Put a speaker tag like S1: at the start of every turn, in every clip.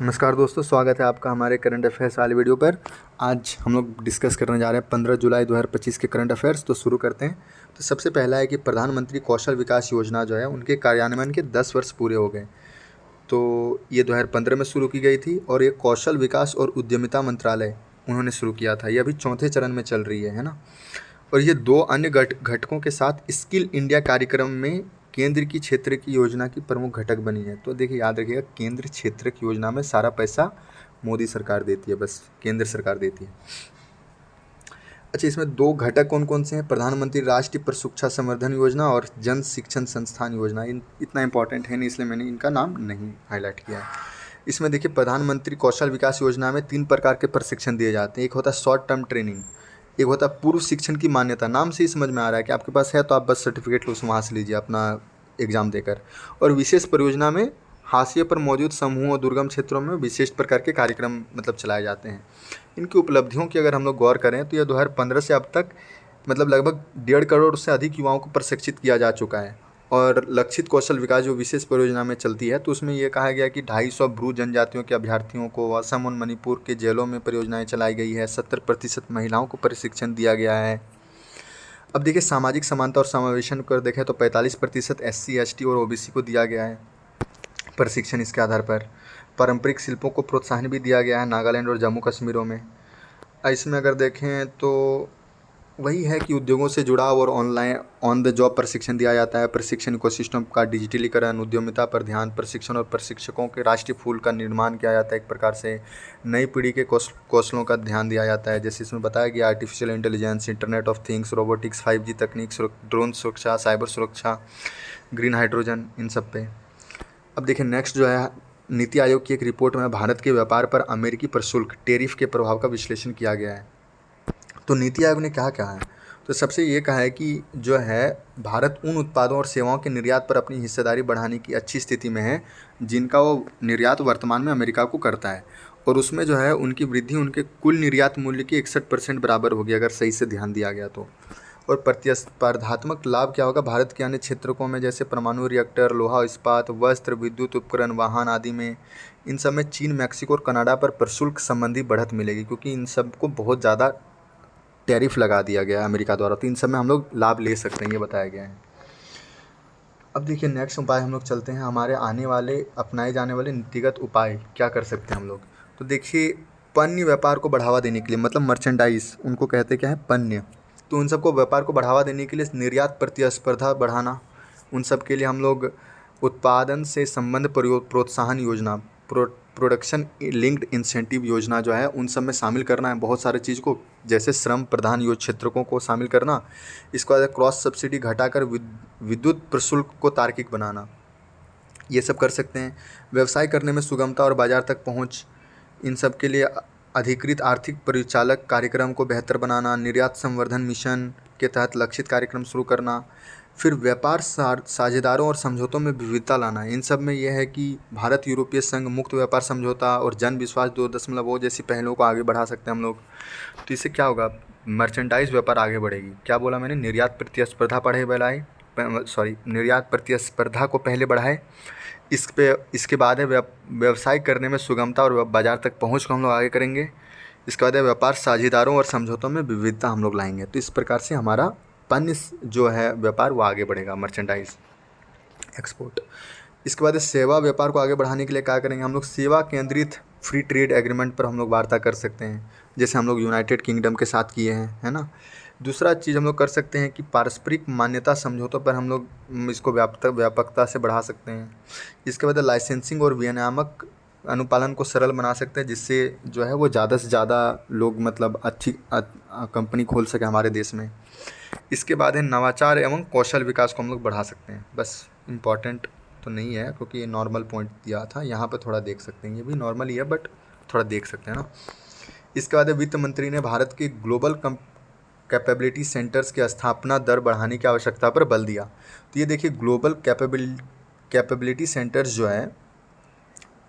S1: नमस्कार दोस्तों, स्वागत है आपका हमारे करंट अफेयर्स वाले वीडियो पर। आज हम लोग डिस्कस करने जा रहे हैं 15 जुलाई 2025 के करंट अफेयर्स। तो शुरू करते हैं। तो सबसे पहला है कि प्रधानमंत्री कौशल विकास योजना जो है उनके कार्यान्वयन के 10 वर्ष पूरे हो गए। तो ये 2015 में शुरू की गई थी और ये कौशल विकास और उद्यमिता मंत्रालय उन्होंने शुरू किया था। ये अभी चौथे चरण में चल रही है ना। और ये दो अन्य घटकों के साथ स्किल इंडिया कार्यक्रम में केंद्र की क्षेत्र की योजना की प्रमुख घटक बनी है। तो देखिए, याद रखिएगा, केंद्र क्षेत्र की योजना में सारा पैसा मोदी सरकार देती है, बस केंद्र सरकार देती है। अच्छा, इसमें दो घटक कौन कौन से हैं? प्रधानमंत्री राष्ट्रीय प्रशिक्षा संवर्धन योजना और जन शिक्षण संस्थान योजना। इतना इंपॉर्टेंट है नहीं, इसलिए मैंने इनका नाम नहीं हाईलाइट किया है। इसमें देखिए, प्रधानमंत्री कौशल विकास योजना में 3 प्रकार के प्रशिक्षण दिए जाते हैं। एक होता है शॉर्ट टर्म ट्रेनिंग, एक होता है पूर्व शिक्षण की मान्यता। नाम से ही समझ में आ रहा है कि आपके पास है तो आप बस सर्टिफिकेट लो, वहाँ से लीजिए अपना एग्ज़ाम देकर। और विशेष परियोजना में हाशिए पर मौजूद समूहों और दुर्गम क्षेत्रों में विशेष प्रकार के कार्यक्रम चलाए जाते हैं। इनकी उपलब्धियों की अगर हम लोग गौर करें तो यह 2015 से अब तक लगभग 1.5 करोड़ से अधिक युवाओं को प्रशिक्षित किया जा चुका है। और लक्षित कौशल विकास जो विशेष परियोजना में चलती है, तो उसमें यह कहा गया कि 250 ब्रू जनजातियों के अभ्यर्थियों को असम और मणिपुर के जेलों में परियोजनाएं चलाई गई है। 70% महिलाओं को प्रशिक्षण दिया गया है। अब देखिए, सामाजिक समानता और समावेशन कर देखें तो 45% SC ST और OBC को दिया गया है प्रशिक्षण। इसके आधार पर पारंपरिक शिल्पों को प्रोत्साहन भी दिया गया है नागालैंड और जम्मू कश्मीरों में। इसमें अगर देखें तो वही है कि उद्योगों से जुड़ाव और ऑनलाइन ऑन द जॉब प्रशिक्षण दिया जाता है। प्रशिक्षण इकोसिस्टम का डिजिटलीकरण, उद्यमिता पर ध्यान, प्रशिक्षण और प्रशिक्षकों के राष्ट्रीय पूल का निर्माण किया जाता है। एक प्रकार से नई पीढ़ी के कौशलों का ध्यान दिया जाता है। जैसे इसमें बताया गया artificial intelligence, internet of things, robotics, 5G तकनीक, ड्रोन सुरक्षा, साइबर सुरक्षा, ग्रीन हाइड्रोजन, इन सब पे। अब देखिए, नेक्स्ट जो है, नीति आयोग की एक रिपोर्ट में भारत के व्यापार पर अमेरिकी प्रशुल्क टेरिफ के प्रभाव का विश्लेषण किया गया है। तो नीति आयोग ने क्या कहा है? तो सबसे ये कहा है कि जो है, भारत उन उत्पादों और सेवाओं के निर्यात पर अपनी हिस्सेदारी बढ़ाने की अच्छी स्थिति में है जिनका वो निर्यात वर्तमान में अमेरिका को करता है। और उसमें जो है उनकी वृद्धि उनके कुल निर्यात मूल्य की 61% बराबर होगी, अगर सही से ध्यान दिया गया तो। और प्रतिस्पर्धात्मक लाभ क्या होगा? भारत के अन्य क्षेत्रों में जैसे परमाणु रिएक्टर, लोहा इस्पात, वस्त्र, विद्युत उपकरण, वाहन आदि में, इन सब में चीन, मैक्सिको और कनाडा पर प्रशुल्क संबंधी बढ़त मिलेगी, क्योंकि इन सब को बहुत ज़्यादा टैरिफ लगा दिया गया है अमेरिका द्वारा। तो इन सब में हम लोग लाभ ले सकते हैं, ये बताया गया है। अब देखिए, नेक्स्ट उपाय हम लोग चलते हैं, हमारे आने वाले अपनाए जाने वाले नीतिगत उपाय क्या कर सकते हैं हम लोग। तो देखिए, पण्य व्यापार को बढ़ावा देने के लिए, मर्चेंडाइज, उनको कहते क्या है? पण्य। तो उन सबको व्यापार को बढ़ावा देने के लिए निर्यात प्रतिस्पर्धा बढ़ाना, उन सब के लिए हम लोग उत्पादन से संबंध प्रोत्साहन योजना, प्रोडक्शन लिंक्ड इंसेंटिव योजना जो है, उन सब में शामिल करना है बहुत सारे चीज़ को, जैसे श्रम प्रधान क्षेत्रों को शामिल करना। इसके बाद क्रॉस सब्सिडी घटाकर विद्युत प्रशुल्क को तार्किक बनाना, ये सब कर सकते हैं। व्यवसाय करने में सुगमता और बाजार तक पहुंच, इन सब के लिए अधिकृत आर्थिक परिचालक कार्यक्रम को बेहतर बनाना, निर्यात संवर्धन मिशन के तहत लक्षित कार्यक्रम शुरू करना। फिर व्यापार साझेदारों और समझौतों में विविधता लाना। इन सब में यह है कि भारत यूरोपीय संघ मुक्त व्यापार समझौता और जन विश्वास 2.0 जैसी पहलों को आगे बढ़ा सकते हैं हम लोग। तो इससे क्या होगा? मर्चेंडाइज व्यापार आगे बढ़ेगी। क्या बोला मैंने? निर्यात प्रतिस्पर्धा को पहले बढ़ाए। इसके बाद है व्यवसाय करने में सुगमता और बाजार तक पहुँच को हम लोग आगे करेंगे। इसके बाद है व्यापार साझेदारों और समझौतों में विविधता हम लोग लाएंगे। तो इस प्रकार से हमारा पन्य जो है व्यापार वो आगे बढ़ेगा, मर्चेंडाइज एक्सपोर्ट। इसके बाद सेवा व्यापार को आगे बढ़ाने के लिए क्या करेंगे हम लोग? सेवा केंद्रित फ्री ट्रेड एग्रीमेंट पर हम लोग वार्ता कर सकते हैं, जैसे हम लोग यूनाइटेड किंगडम के साथ किए हैं, है ना। दूसरा चीज़ हम लोग कर सकते हैं कि पारस्परिक मान्यता समझौतों पर हम लोग इसको व्यापकता से बढ़ा सकते हैं। इसके बाद लाइसेंसिंग और विनियामक अनुपालन को सरल बना सकते हैं, जिससे जो है वो ज़्यादा से ज़्यादा लोग अच्छी कंपनी खोल सके हमारे देश में। इसके बाद है नवाचार एवं कौशल विकास को हम लोग बढ़ा सकते हैं। बस इम्पॉर्टेंट तो नहीं है, क्योंकि ये नॉर्मल पॉइंट दिया था, यहाँ पे थोड़ा देख सकते हैं, ये भी नॉर्मल ही है बट थोड़ा देख सकते हैं ना। इसके बाद वित्त मंत्री ने भारत के ग्लोबल कैपेबिलिटी सेंटर्स की स्थापना दर बढ़ाने की आवश्यकता पर बल दिया। तो ये देखिए, ग्लोबल कैपेबिलिटी सेंटर्स जो है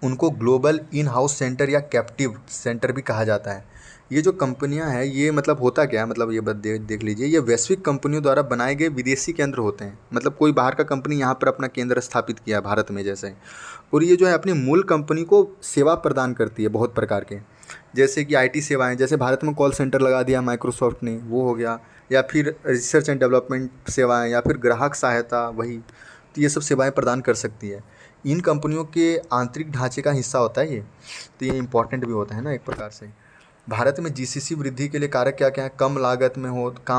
S1: उनको ग्लोबल इन हाउस सेंटर या कैप्टिव सेंटर भी कहा जाता है। ये जो कंपनियां हैं ये मतलब होता क्या है, मतलब ये बात देख लीजिए, ये वैश्विक कंपनियों द्वारा बनाए गए विदेशी केंद्र होते हैं। मतलब कोई बाहर का कंपनी यहाँ पर अपना केंद्र स्थापित किया है भारत में जैसे, और ये जो है अपनी मूल कंपनी को सेवा प्रदान करती है बहुत प्रकार के, जैसे कि आईटी सेवाएं, जैसे भारत में कॉल सेंटर लगा दिया माइक्रोसॉफ्ट ने, वो हो गया, या फिर रिसर्च एंड डेवलपमेंट सेवाएं, या फिर ग्राहक सहायता, वही, तो ये सब सेवाएं प्रदान कर सकती है। इन कंपनियों के आंतरिक ढांचे का हिस्सा होता है ये, तो ये इंपॉर्टेंट भी होता है ना एक प्रकार से। भारत में जीसीसी वृद्धि के लिए कारक क्या क्या है? कम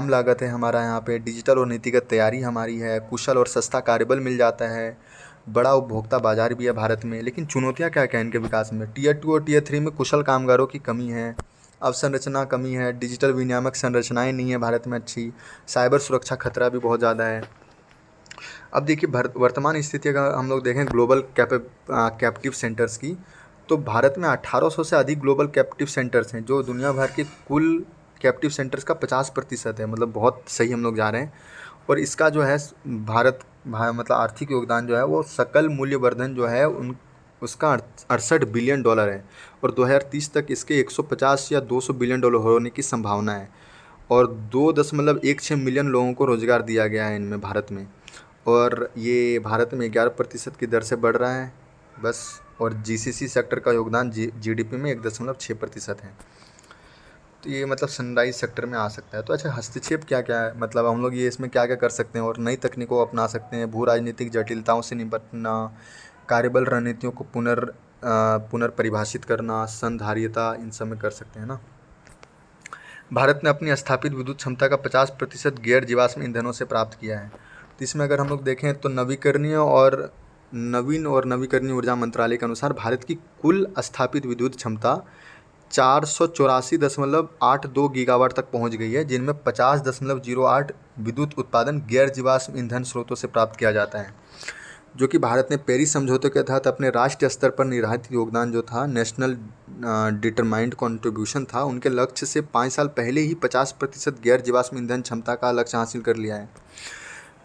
S1: लागत है हमारा यहाँ पे, डिजिटल और नीतिगत तैयारी हमारी है, कुशल और सस्ता कार्यबल मिल जाता है, बड़ा उपभोक्ता बाजार भी है भारत में। लेकिन चुनौतियाँ क्या क्या हैं इनके विकास में? टियर 2 और टियर 3 में कुशल कामगारों की कमी है, अवसंरचना कमी है, डिजिटल विनियामक संरचनाएं नहीं है भारत में अच्छी, साइबर सुरक्षा खतरा भी बहुत ज़्यादा है। अब देखिए वर्तमान स्थिति अगर हम लोग देखें ग्लोबल कैप्टिव सेंटर्स की, तो भारत में 1800 से अधिक ग्लोबल कैप्टिव सेंटर्स हैं, जो दुनिया भर के कुल कैप्टिव सेंटर्स का 50% है। मतलब बहुत सही हम लोग जा रहे हैं। और इसका जो है मतलब आर्थिक योगदान जो है वो सकल मूल्यवर्धन जो है उसका 68 बिलियन डॉलर है, और 2030 तक इसके 150 या 200 बिलियन डॉलर होने की संभावना है। और 2.16 मिलियन लोगों को रोजगार दिया गया है इनमें भारत में, और ये भारत में 11% की दर से बढ़ रहा है बस। और जीसीसी सेक्टर का योगदान जीडीपी में 1.6% है। तो ये मतलब सनराइज सेक्टर में आ सकता है। तो अच्छा, हस्तक्षेप क्या क्या है, मतलब हम लोग ये इसमें क्या क्या कर सकते हैं और नई तकनीकों को अपना सकते हैं? भू राजनीतिक जटिलताओं से निपटना, कार्यबल रणनीतियों को पुनर्परिभाषित करना, संधारियता, इन सब में कर सकते हैं ना। भारत ने अपनी स्थापित विद्युत क्षमता का 50% गैर जीवाश्म ईंधनों से प्राप्त किया है। तो इसमें अगर हम लोग देखें तो नवीन और नवीकरणीय ऊर्जा मंत्रालय के अनुसार भारत की कुल स्थापित विद्युत क्षमता 484.82 गीगावाट तक पहुंच गई है, जिनमें 50.08 विद्युत उत्पादन गैर जीवाश्म ईंधन स्रोतों से प्राप्त किया जाता है, जो कि भारत ने पेरिस समझौते के तहत अपने राष्ट्रीय स्तर पर निर्धारित योगदान जो था, नेशनल डिटरमाइंड कॉन्ट्रीब्यूशन था, उनके लक्ष्य से 5 साल पहले ही 50% गैर जीवाश्म ईंधन क्षमता का लक्ष्य हासिल कर लिया है।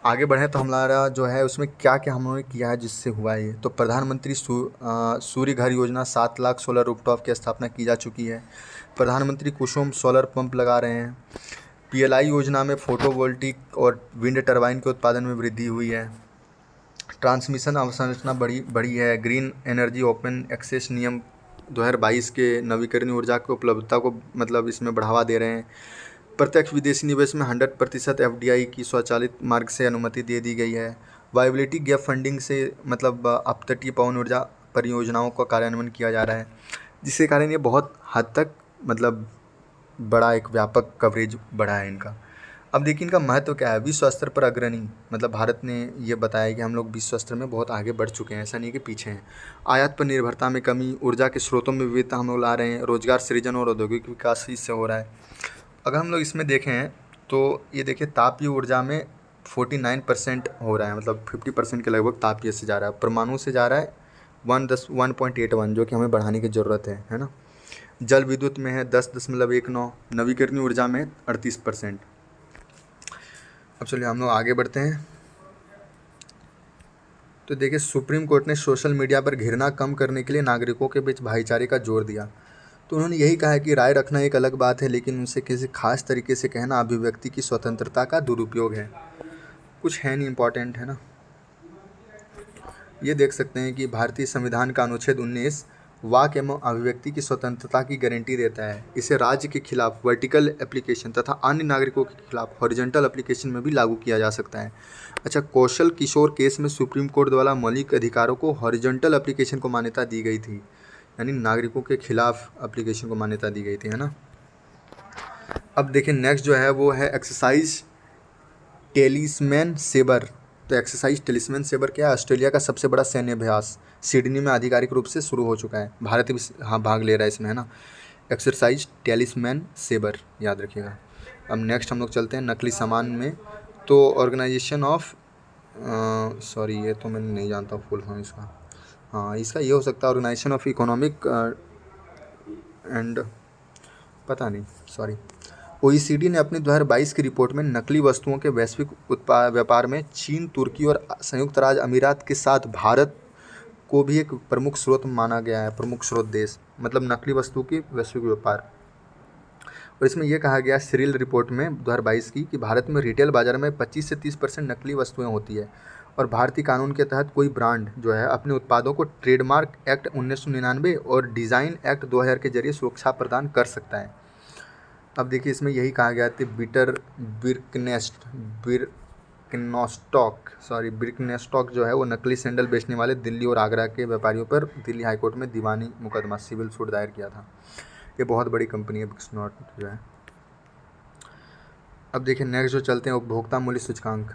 S1: आगे बढ़ें तो हमारा जो है उसमें क्या क्या हमने किया है जिससे हुआ है ये, तो प्रधानमंत्री सूर्य घर योजना 7 लाख सोलर रूफटॉप की स्थापना की जा चुकी है। प्रधानमंत्री कुसुम सोलर पंप लगा रहे हैं। पीएलआई योजना में फोटोवोल्टिक और विंड टरबाइन के उत्पादन में वृद्धि हुई है। ट्रांसमिशन अवसंरचना बढ़ी है। ग्रीन एनर्जी ओपन एक्सेस नियम 2022 के नवीकरणीय ऊर्जा की उपलब्धता को मतलब इसमें बढ़ावा दे रहे हैं। प्रत्यक्ष विदेशी निवेश में 100% एफडीआई की स्वचालित मार्ग से अनुमति दे दी गई है। वायबिलिटी गैप फंडिंग से मतलब अपतटीय पवन ऊर्जा परियोजनाओं का कार्यान्वयन किया जा रहा है, जिसके कारण ये बहुत हद तक मतलब बड़ा एक व्यापक कवरेज बढ़ा है इनका। अब देखिए इनका महत्व क्या है। विश्व स्तर पर अग्रणी, मतलब भारत ने ये बताया कि हम लोग विश्व स्तर में बहुत आगे बढ़ चुके हैं, ऐसा नहीं कि पीछे हैं। आयात पर निर्भरता में कमी, ऊर्जा के स्रोतों में विविधता हम लोग ला रहे हैं। रोजगार सृजन और औद्योगिक विकास इससे हो रहा है। अगर हम लोग इसमें देखें तो ये देखिए तापीय ऊर्जा में 49% हो रहा है, मतलब 50% के लगभग तापीय से जा रहा है। परमाणु से जा रहा है 1.81, जो कि हमें बढ़ाने की ज़रूरत है ना। जल विद्युत में है 10.19, नवीकरणीय ऊर्जा में 38%। अब चलिए हम लोग आगे बढ़ते हैं। तो देखिए सुप्रीम कोर्ट ने सोशल मीडिया पर घृणा कम करने के लिए नागरिकों के बीच भाईचारे का जोर दिया। तो उन्होंने यही कहा है कि राय रखना एक अलग बात है, लेकिन उनसे किसी खास तरीके से कहना अभिव्यक्ति की स्वतंत्रता का दुरुपयोग है। कुछ है नहीं, इम्पॉर्टेंट है ना। ये देख सकते हैं कि भारतीय संविधान का अनुच्छेद 19 वाक एवं अभिव्यक्ति की स्वतंत्रता की गारंटी देता है। इसे राज्य के खिलाफ वर्टिकल एप्लीकेशन तथा अन्य नागरिकों के खिलाफ हॉरिजॉन्टल एप्लीकेशन में भी लागू किया जा सकता है। अच्छा, कौशल किशोर केस में सुप्रीम कोर्ट द्वारा मौलिक अधिकारों को हॉरिजॉन्टल एप्लीकेशन को मान्यता दी गई थी, यानी नागरिकों के खिलाफ एप्लीकेशन को मान्यता दी गई थी, है ना। अब देखिए नेक्स्ट जो है वो है एक्सरसाइज टेलिस्मैन सेबर। तो एक्सरसाइज टेलिस्मैन सेबर क्या है? ऑस्ट्रेलिया का सबसे बड़ा सैन्य अभ्यास सिडनी में आधिकारिक रूप से शुरू हो चुका है। भारत भी भाग ले रहा है इसमें, है ना। एक्सरसाइज टेलिस्मैन सेबर, याद रखिएगा। अब नेक्स्ट हम लोग चलते हैं नकली सामान में। तो ऑर्गेनाइजेशन ऑफ सॉरी ये तो मैं नहीं जानता फुल फॉर्म इसका। हाँ, इसका ये हो सकता है ऑर्गेनाइजेशन ऑफ इकोनॉमिक एंड पता नहीं, सॉरी। ओईसीडी ने अपनी 2022 की रिपोर्ट में नकली वस्तुओं के वैश्विक व्यापार में चीन, तुर्की और संयुक्त राज्य अमीरात के साथ भारत को भी एक प्रमुख स्रोत माना गया है, प्रमुख स्रोत देश, मतलब नकली वस्तु की वैश्विक व्यापार। और इसमें यह कहा गया सीरियल रिपोर्ट में 2022 की कि भारत में रिटेल बाजार में 25 से 30% नकली वस्तुएं होती है और भारतीय कानून के तहत कोई ब्रांड जो है अपने उत्पादों को ट्रेडमार्क एक्ट 1999 और डिज़ाइन एक्ट 2000 के जरिए सुरक्षा प्रदान कर सकता है। अब देखिए इसमें यही कहा गया था बिर्कनेस्टॉक जो है वो नकली सैंडल बेचने वाले दिल्ली और आगरा के व्यापारियों पर दिल्ली हाईकोर्ट में दीवानी मुकदमा सिविल सूट दायर किया था। ये बहुत बड़ी कंपनी है बिर्कनेस्टॉक जो है। अब देखिए नेक्स्ट जो चलते हैं उपभोक्ता मूल्य सूचकांक,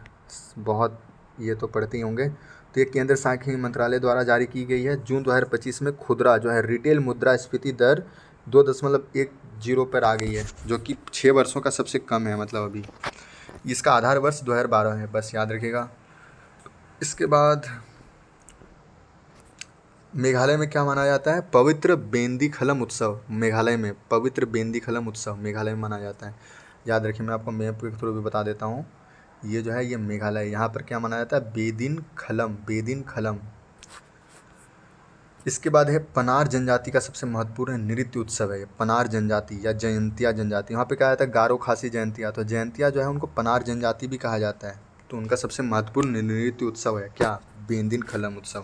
S1: बहुत ये तो पढ़ते ही होंगे। तो ये केंद्र सांख्यिकी मंत्रालय द्वारा जारी की गई है। जून 2025 में खुदरा जो है रिटेल मुद्रास्फीति दर 2.10 पर आ गई है, जो कि 6 वर्षों का सबसे कम है। मतलब अभी इसका आधार वर्ष 2012 है, बस याद रखिएगा। इसके बाद मेघालय में क्या माना जाता है? पवित्र बेंदीखलम उत्सव। मेघालय में पवित्र बेंदीखलम उत्सव मेघालय में मनाया जाता है। याद रखिए, मैं आपको मैप के थ्रू भी बता देता हूँ। ये जो है ये मेघालय, यहाँ पर क्या मनाया जाता है? बेदिन खलम। इसके बाद है पनार जनजाति का सबसे महत्वपूर्ण नृत्य उत्सव है पनार जनजाति या जयंतिया जनजाति। वहाँ पे कहा जाता है गारो खासी जयंतिया, तो जयंतिया जो है उनको पनार जनजाति भी कहा जाता है। तो उनका सबसे महत्वपूर्ण नृत्य उत्सव है क्या? बेदिन खलम उत्सव।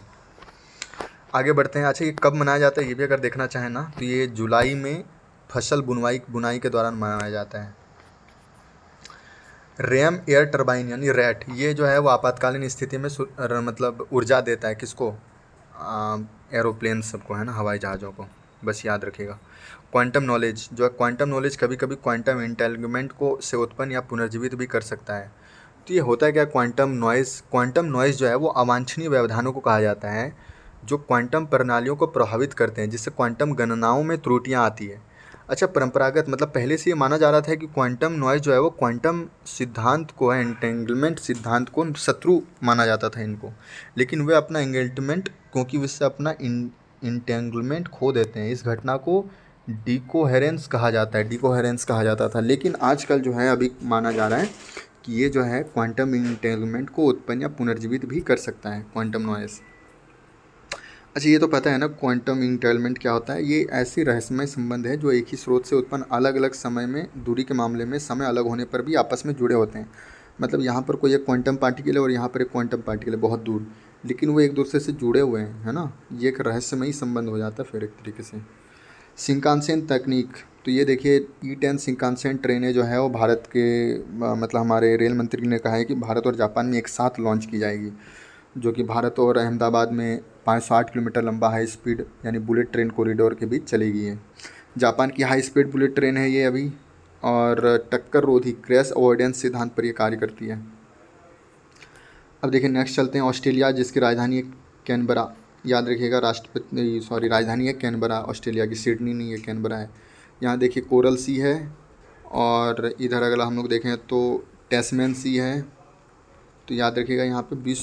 S1: आगे बढ़ते हैं। अच्छा, ये कब मनाया जाता है ये भी अगर देखना चाहें ना, तो ये जुलाई में फसल बुनाई के दौरान मनाया जाता है। रैम एयर टरबाइन यानी रैट, ये जो है वो आपातकालीन स्थिति में मतलब ऊर्जा देता है किसको? एरोप्लेन सबको, है ना, हवाई जहाज़ों को, बस याद रखिएगा। क्वांटम नॉलेज जो है, क्वांटम नॉलेज कभी कभी क्वांटम एंटेंगलमेंट को से उत्पन्न या पुनर्जीवित भी कर सकता है। तो ये होता है क्या? क्वांटम नॉइज़ जो है वो अवांछनीय व्यवधानों को कहा जाता है जो क्वांटम प्रणालियों को प्रभावित करते हैं, जिससे क्वांटम गणनाओं में त्रुटियाँ आती है। अच्छा, परंपरागत मतलब पहले से ये माना जा रहा था कि क्वांटम नॉइज़ जो है वो क्वांटम सिद्धांत को है, एंटेंगलमेंट सिद्धांत को शत्रु माना जाता था इनको, लेकिन वे अपना एंगेल्टमेंट, क्योंकि उससे अपना इंटेंगलमेंट खो देते हैं। इस घटना को डिकोहेरेंस कहा जाता था। लेकिन आजकल जो है अभी माना जा रहा है कि ये जो है क्वांटम इंटेंगलमेंट को उत्पन्न या पुनर्जीवित भी कर सकता है क्वांटम नॉइज़। अच्छा, ये तो पता है ना क्वांटम इंटेंगलमेंट क्या होता है? ये ऐसी रहस्यमय संबंध है जो एक ही स्रोत से उत्पन्न अलग अलग समय में दूरी के मामले में समय अलग होने पर भी आपस में जुड़े होते हैं। मतलब यहाँ पर कोई एक क्वांटम पार्टिकल है और यहाँ पर एक क्वांटम पार्टिकल है बहुत दूर, लेकिन वो एक दूसरे से जुड़े हुए हैं, है ना। ये एक रहस्यमयी संबंध हो जाता है फिर एक तरीके से। शिंकानसेन तकनीक, तो ये देखिए E10 शिंकानसेन ट्रेनें जो है वो भारत के मतलब हमारे रेल मंत्री ने कहा है कि भारत और जापान में एक साथ लॉन्च की जाएगी, जो कि भारत और अहमदाबाद में 508 किलोमीटर लंबा हाई स्पीड यानी बुलेट ट्रेन कॉरिडोर के बीच चलेगी है। जापान की हाई स्पीड बुलेट ट्रेन है ये अभी, और टक्कर रोधी क्रैश अवॉइडेंस सिद्धांत पर ये कार्य करती है। अब देखिए नेक्स्ट चलते हैं ऑस्ट्रेलिया, जिसकी राजधानी है कैनबरा। याद रखिएगा, राजधानी है कैनबरा, ऑस्ट्रेलिया की, सिडनी नहीं है, कैनबरा है। यहाँ देखिए कोरल सी है, और इधर अगर हम लोग देखें तो टैस्मेन सी है। तो याद रखिएगा यहाँ पे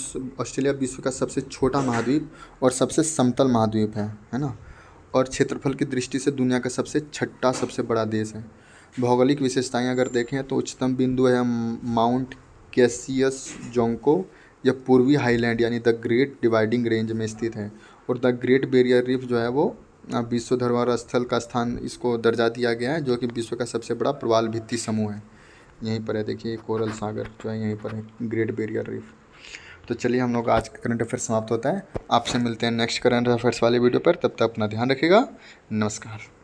S1: ऑस्ट्रेलिया विश्व का सबसे छोटा महाद्वीप और सबसे समतल महाद्वीप है ना, और क्षेत्रफल की दृष्टि से दुनिया का सबसे बड़ा देश है। भौगोलिक विशेषताएं अगर देखें तो उच्चतम बिंदु है माउंट कैसियस जोंको, यह पूर्वी हाईलैंड यानी द ग्रेट डिवाइडिंग रेंज में स्थित है। और द ग्रेट बैरियर रीफ जो है वो विश्व धरोहर स्थल का स्थान इसको दर्जा दिया गया है, जो कि विश्व का सबसे बड़ा प्रवाल भित्ति समूह है। यहीं पर है, देखिए कोरल सागर जो है यहीं पर है, ग्रेट बैरियर रीफ। तो चलिए हम लोग आज का करंट अफेयर समाप्त होता है। आपसे मिलते हैं नेक्स्ट करंट अफेयर्स वाले वीडियो पर, तब तक अपना ध्यान रखिएगा। नमस्कार।